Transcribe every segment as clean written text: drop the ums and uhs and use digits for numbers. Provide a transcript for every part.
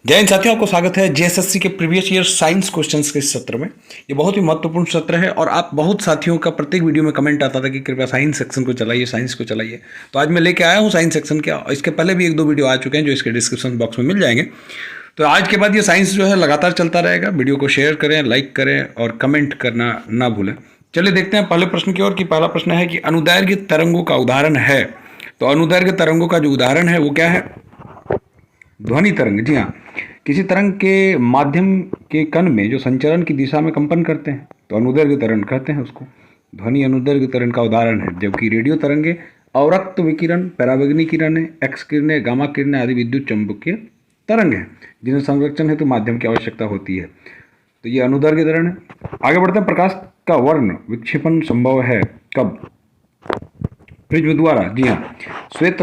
जय हिंद साथियों, आपको स्वागत है जेएसएससी के प्रीवियस ईयर साइंस क्वेश्चंस के इस सत्र में। ये बहुत ही महत्वपूर्ण सत्र है और आप बहुत साथियों का प्रत्येक वीडियो में कमेंट आता था कि कृपया साइंस सेक्शन को चलाइए, साइंस को चलाइए। तो आज मैं लेके आया हूँ साइंस सेक्शन के। इसके पहले भी एक दो वीडियो आ चुके हैं जो इसके डिस्क्रिप्शन बॉक्स में मिल जाएंगे। तो आज के बाद ये साइंस जो है लगातार चलता रहेगा। वीडियो को शेयर करें, लाइक करें और कमेंट करना ना भूलें। चलिए देखते हैं पहले प्रश्न की ओर। कि पहला प्रश्न है कि अनुदैर्घ्य तरंगों का उदाहरण है। तो अनुदैर्घ्य तरंगों का जो उदाहरण है वो क्या है? ध्वनि तरंग। जी हाँ, किसी तरंग के माध्यम के कण में जो संचरण की दिशा में कंपन करते हैं तो अनुदैर्घ्य तरंग कहते हैं उसको। ध्वनि अनुदैर्घ्य तरंग का उदाहरण है। जबकि रेडियो तरंगे अवरक्त विकिरण, पराबैंगनी किरणें, एक्स किरणें, गामा किरणें आदि विद्युत चुंबकीय तरंग हैं जिन्हें संरक्षण हेतु माध्यम की आवश्यकता होती है। तो ये अनुदैर्घ्य तरंग है। आगे बढ़ते हैं। प्रकाश का वर्ण विक्षेपण संभव है कब? प्रिज्म द्वारा। जी हाँ, श्वेत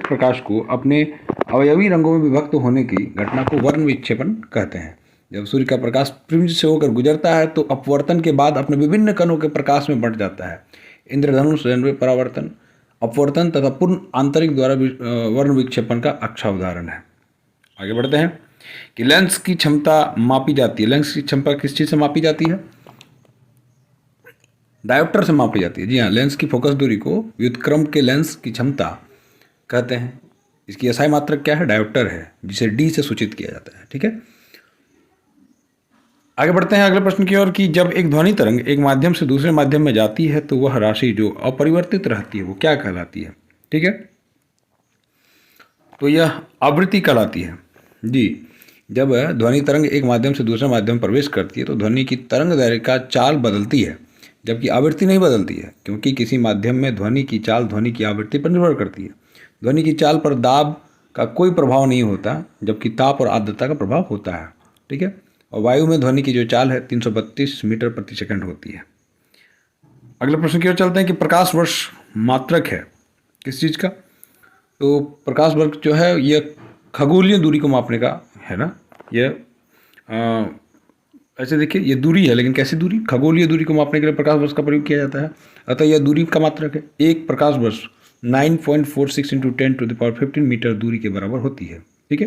प्रकाश को अपने अवयवी रंगों में विभक्त होने की घटना को वर्ण विक्षेपण कहते हैं। जब सूर्य का प्रकाश प्रिज्म से होकर गुजरता है तो अपवर्तन के बाद अपने विभिन्न कणों के प्रकाश में बंट जाता है। इंद्रधनुष, रेनबे परावर्तन, अपवर्तन तथा पूर्ण आंतरिक द्वारा वर्ण विक्षेपण का अच्छा उदाहरण है। आगे बढ़ते हैं कि लेंस की क्षमता मापी जाती है। लेंस की क्षमता किस चीज़ से मापी जाती है? डायोप्टर से मापी जाती है। जी हाँ, लेंस की फोकस दूरी को व्युत्क्रम के लेंस की क्षमता कहते हैं। इसकी एसआई मात्रक क्या है? डायोप्टर है, जिसे डी से सूचित किया जाता है। ठीक है, आगे बढ़ते हैं अगले प्रश्न की ओर। कि जब एक ध्वनि तरंग एक माध्यम से दूसरे माध्यम में जाती है तो वह राशि जो अपरिवर्तित रहती है वो क्या कहलाती है? ठीक है, तो यह आवृत्ति कहलाती है। जी, जब ध्वनि तरंग एक माध्यम से दूसरे माध्यम में प्रवेश करती है तो ध्वनि की तरंग दैर्घ्य का चाल बदलती है, जबकि आवृत्ति नहीं बदलती है, क्योंकि किसी माध्यम में ध्वनि की चाल ध्वनि की आवृत्ति पर निर्भर करती है। ध्वनि की चाल पर दाब का कोई प्रभाव नहीं होता, जबकि ताप और आर्द्रता का प्रभाव होता है। ठीक है, और वायु में ध्वनि की जो चाल है 332 मीटर प्रति सेकंड होती है। अगले प्रश्न की ओर चलते हैं कि प्रकाश वर्ष मात्रक है किस चीज़ का? तो प्रकाश वर्ष जो है यह खगोलीय दूरी को मापने का है ना। यह ऐसे देखिए, ये दूरी है, लेकिन कैसी दूरी? खगोलीय दूरी को मापने के लिए प्रकाश वर्ष का प्रयोग किया जाता है। अतः यह दूरी का मात्रक है। एक प्रकाश वर्ष 9.46 इंटू 10⁻15 मीटर दूरी के बराबर होती है। ठीक है,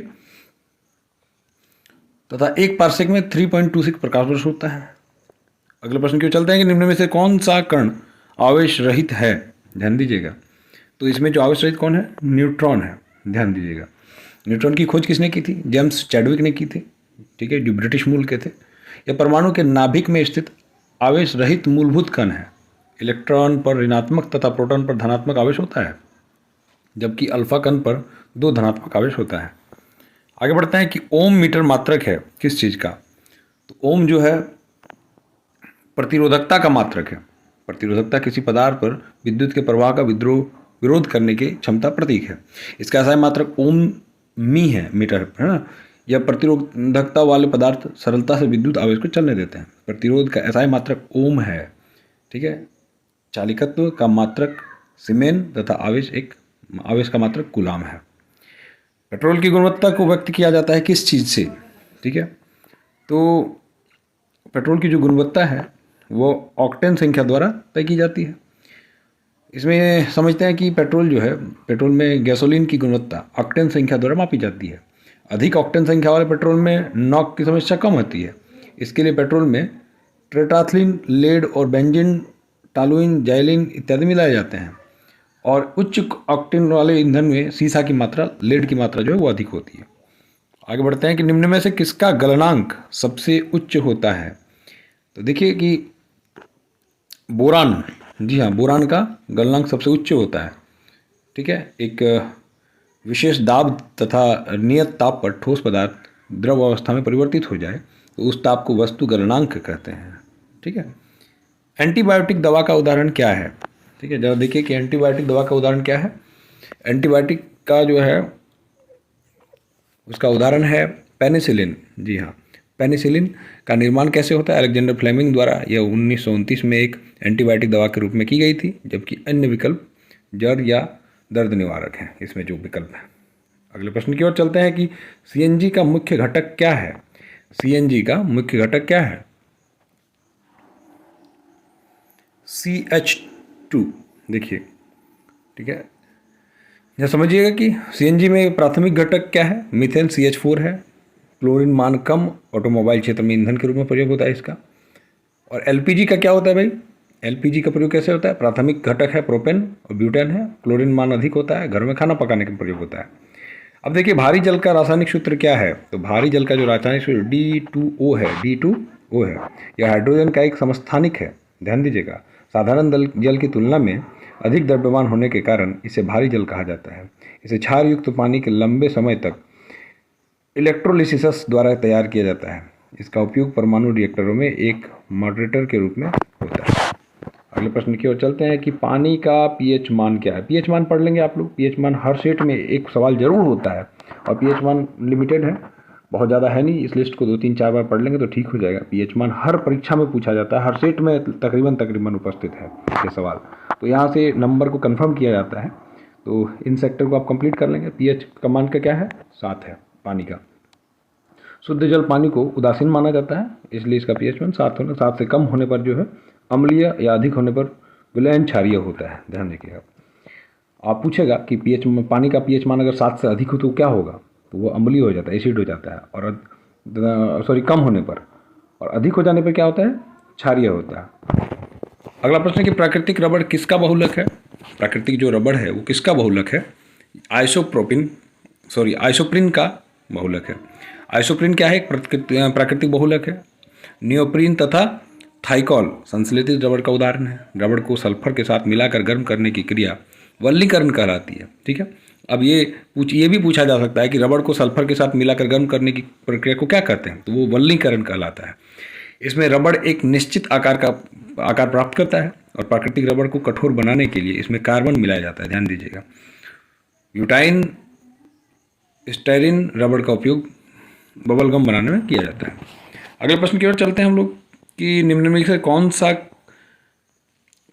तथा एक पार्सेक में 3.26 प्रकाश वर्ष होता है। अगले प्रश्न की ओर चलते हैं कि निम्न में से कौन सा कण आवेश रहित है? ध्यान दीजिएगा। तो इसमें जो आवेश रहित कौन है? न्यूट्रॉन है। ध्यान दीजिएगा। न्यूट्रॉन की खोज किसने की थी? जेम्स चैडविक ने की थी। ठीक है, जो ब्रिटिश मूल के थे। यह परमाणु के नाभिक में स्थित आवेश रहित मूलभूत कण है। इलेक्ट्रॉन पर ऋणात्मक तथा प्रोटॉन पर धनात्मक आवेश होता है, जबकि अल्फा कण पर 2 धनात्मक आवेश होता है। आगे बढ़ते हैं कि ओम मीटर मात्रक है किस चीज़ का? तो ओम जो है प्रतिरोधकता का मात्रक है। प्रतिरोधकता किसी पदार्थ पर विद्युत के प्रवाह का विरोध करने की क्षमता प्रतीक है। इसका एसआई मात्रक ओम मी है, मीटर है ना। यह प्रतिरोधकता वाले पदार्थ सरलता से विद्युत आवेश को चलने देते हैं। प्रतिरोध का एसआई मात्रक ओम है। ठीक है, चालिकत्व का मात्रक सीमेन तथा आवेश का मात्रक कूलाम है। पेट्रोल की गुणवत्ता को व्यक्त किया जाता है किस चीज़ से? ठीक है, तो पेट्रोल की जो गुणवत्ता है वो ऑक्टेन संख्या द्वारा तय की जाती है। इसमें समझते हैं कि पेट्रोल जो है, पेट्रोल में गैसोलीन की गुणवत्ता ऑक्टेन संख्या द्वारा मापी जाती है। अधिक ऑक्टेन संख्या वाले पेट्रोल में नॉक की समस्या कम होती है। इसके लिए पेट्रोल में टेट्राथिलीन, लेड और बेंजीन, टॉलुइन, जाइलिन इत्यादि मिलाए जाते हैं। और उच्च ऑक्टेन वाले ईंधन में सीसा की मात्रा, लेड की मात्रा जो है वो अधिक होती है। आगे बढ़ते हैं कि निम्न में से किसका गलनांक सबसे उच्च होता है? तो देखिए कि बोरान। जी हाँ, बोरान का गलनांक सबसे उच्च होता है। ठीक है, एक विशेष दाब तथा नियत ताप पर ठोस पदार्थ द्रव अवस्था में परिवर्तित हो जाए तो उस ताप को वस्तु गलनांक कहते हैं। ठीक है, एंटीबायोटिक दवा का उदाहरण क्या है? ठीक है, जरा देखिए कि एंटीबायोटिक दवा का उदाहरण क्या है। एंटीबायोटिक का जो है उसका उदाहरण है पेनिसिलिन। जी हाँ, पेनिसिलिन का निर्माण कैसे होता है? अलेक्जेंडर फ्लेमिंग द्वारा यह 1929 में एक एंटीबायोटिक दवा के रूप में की गई थी, जबकि अन्य विकल्प जड़ या दर्द निवारक हैं इसमें जो विकल्प है। अगले प्रश्न की ओर चलते हैं कि सीएनजी का मुख्य घटक क्या है? सीएनजी का मुख्य घटक क्या है? CH2। देखिए, ठीक है, यह समझिएगा कि सीएनजी में प्राथमिक घटक क्या है, मीथेन CH4 है, क्लोरीन मान कम, ऑटोमोबाइल क्षेत्र में ईंधन के रूप में प्रयोग होता है इसका। और एलपीजी का क्या होता है भाई, एलपीजी का प्रयोग कैसे होता है, प्राथमिक घटक है प्रोपेन और ब्यूटेन है, क्लोरीन मान अधिक होता है, घर में खाना पकाने के प्रयोग होता है। अब देखिए भारी जल का रासायनिक सूत्र क्या है, तो भारी जल का जो रासायनिक सूत्र D2O है, D2O है। यह हाइड्रोजन का एक समस्थानिक है, ध्यान दीजिएगा। साधारण जल की तुलना में अधिक द्रव्यमान होने के कारण इसे भारी जल कहा जाता है। इसे क्षार युक्त पानी के लंबे समय तक इलेक्ट्रोलिसिस द्वारा तैयार किया जाता है। इसका उपयोग परमाणु रिएक्टरों में एक मॉडरेटर के रूप में होता है। अगले प्रश्न की ओर चलते हैं कि पानी का पीएच मान क्या है। पीएच मान पढ़ लेंगे आप लोग। पीएच मान हर सेट में एक सवाल जरूर होता है और पीएच मान लिमिटेड है, बहुत ज़्यादा है नहीं। इस लिस्ट को 2-3-4 बार पढ़ लेंगे तो ठीक हो जाएगा। पीएच मान हर परीक्षा में पूछा जाता है, हर सेट में तकरीबन उपस्थित है ये सवाल, तो यहाँ से नंबर को कन्फर्म किया जाता है। तो इन सेक्टर को आप कंप्लीट कर लेंगे। पीएच का मान का क्या है, 7 है पानी का। शुद्ध जल पानी को उदासीन माना जाता है, इसलिए इसका पीएच मान 7 से कम होने पर जो है अम्लीय या अधिक होने पर विलयन क्षारीय होता है। ध्यान रखिएगा। आप पूछेगा कि पानी का पीएच मान अगर 7 से अधिक हो तो क्या होगा, तो वो अम्लीय हो जाता है, एसिड हो जाता है। और कम होने पर, और अधिक हो जाने पर क्या होता है, क्षारीय होता है। अगला प्रश्न है कि प्राकृतिक रबड़ किसका बहुलक है। प्राकृतिक जो रबड़ है वो किसका बहुलक है, आइसोप्रीन का बहुलक है। आइसोप्रीन क्या है, एक प्राकृतिक बहुलक है। नियोप्रीन तथा थाइकॉल संश्लेषित रबड़ का उदाहरण है। रबड़ को सल्फर के साथ मिलाकर गर्म करने की क्रिया वल्लीकरण कहलाती है। ठीक है। अब ये भी पूछा जा सकता है कि रबड़ को सल्फर के साथ मिलाकर गर्म करने की प्रक्रिया को क्या कहते हैं, तो वो वल्लीकरण कहलाता है। इसमें रबड़ एक निश्चित आकार प्राप्त करता है और प्राकृतिक रबड़ को कठोर बनाने के लिए इसमें कार्बन मिलाया जाता है। ध्यान दीजिएगा। ब्यूटाइन स्टाइरिन रबड़ का उपयोग बबल गम बनाने में किया जाता है। अगले प्रश्न की ओर चलते हैं हम लोग कि निम्न में से कौन सा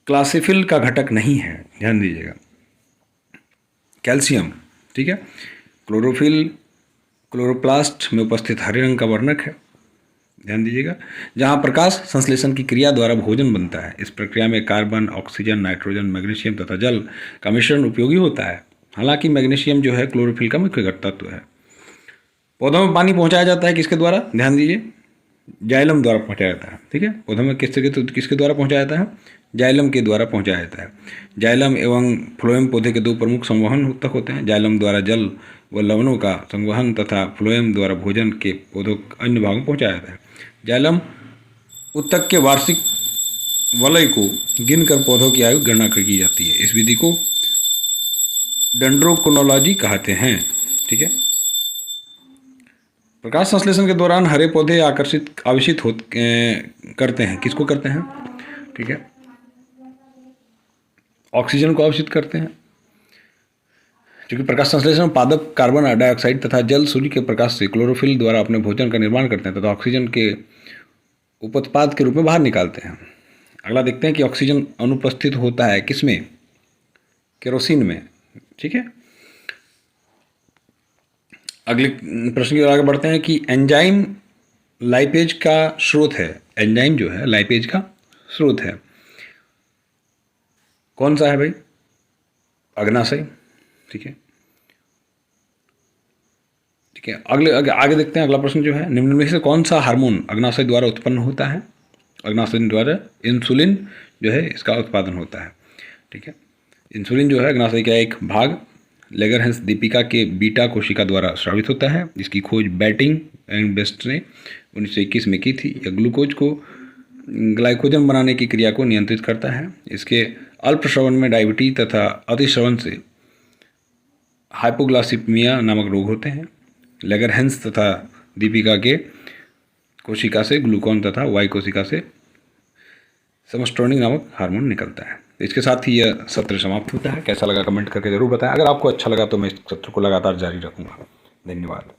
क्लासिफिल का घटक नहीं है। ध्यान दीजिएगा। कैल्शियम, ठीक है। क्लोरोफिल क्लोरोप्लास्ट में उपस्थित हरे रंग का वर्णक है। ध्यान दीजिएगा। जहां प्रकाश संश्लेषण की क्रिया द्वारा भोजन बनता है। इस प्रक्रिया में कार्बन, ऑक्सीजन, नाइट्रोजन, मैग्नीशियम तथा जल का मिश्रण उपयोगी होता है। हालांकि मैग्नीशियम जो है क्लोरोफिल का मुख्य घटक तत्व है। पौधों में पानी पहुंचाया जाता है किसके द्वारा, ध्यान दीजिए, जाइलम द्वारा पहुंचाया जाता है। ठीक है। पौधों में किसके द्वारा पहुंचाया जाता है, जाइलम के द्वारा पहुंचाया जाता है। जाइलम एवं फ्लोएम पौधे के 2 प्रमुख संवहन ऊतक होते हैं। जाइलम द्वारा जल व लवणों का संवहन तथा फ्लोएम द्वारा भोजन के पौधों अन्य भागों में पहुंचाया जाता है। जाइलम ऊतक के वार्षिक वलय को गिनकर पौधों की आयु गणना की जाती है। इस विधि को डेंड्रोक्रोनोलॉजी कहते हैं। ठीक है। प्रकाश संश्लेषण के दौरान हरे पौधे आवेशित करते हैं, किसको करते हैं, ठीक है, ऑक्सीजन को आवेशित करते हैं। क्योंकि प्रकाश संश्लेषण में पादप कार्बन डाइऑक्साइड तथा जल सूर्य के प्रकाश से क्लोरोफिल द्वारा अपने भोजन का निर्माण करते हैं तथा ऑक्सीजन के उपोत्पाद के रूप में बाहर निकालते हैं। अगला देखते हैं कि ऑक्सीजन अनुपस्थित होता है किसमें, केरोसिन में। ठीक है। अगले प्रश्न की ओर आगे बढ़ते हैं कि एंजाइम लाइपेज का स्रोत है। एंजाइम जो है लाइपेज का स्रोत है, कौन सा है भाई, अग्नाशय। ठीक है। ठीक है। आगे देखते हैं। अगला प्रश्न जो है, निम्न में से कौन सा हार्मोन अग्नाशय द्वारा उत्पन्न होता है। अग्नाशय द्वारा इंसुलिन जो है इसका उत्पादन होता है। ठीक है। इंसुलिन जो है अग्नाशय का एक भाग लेगरहंस दीपिका के बीटा कोशिका द्वारा स्रावित होता है। इसकी खोज बैटिंग एंड बेस्ट ने 1921 में की थी। यह ग्लूकोज को ग्लाइकोजन बनाने की क्रिया को नियंत्रित करता है। इसके अल्प श्रवण में डायबिटीज तथा अतिश्रवण से हाइपोग्लाइसीमिया नामक रोग होते हैं। लेगरहंस तथा दीपिका के कोशिका से ग्लूकोन तथा वाई कोशिका से समस्ट्रोनिक नामक हार्मोन निकलता है। इसके साथ ही यह सत्र समाप्त होता है। कैसा लगा कमेंट करके जरूर बताएं। अगर आपको अच्छा लगा तो मैं इस सत्र को लगातार जारी रखूंगा। धन्यवाद।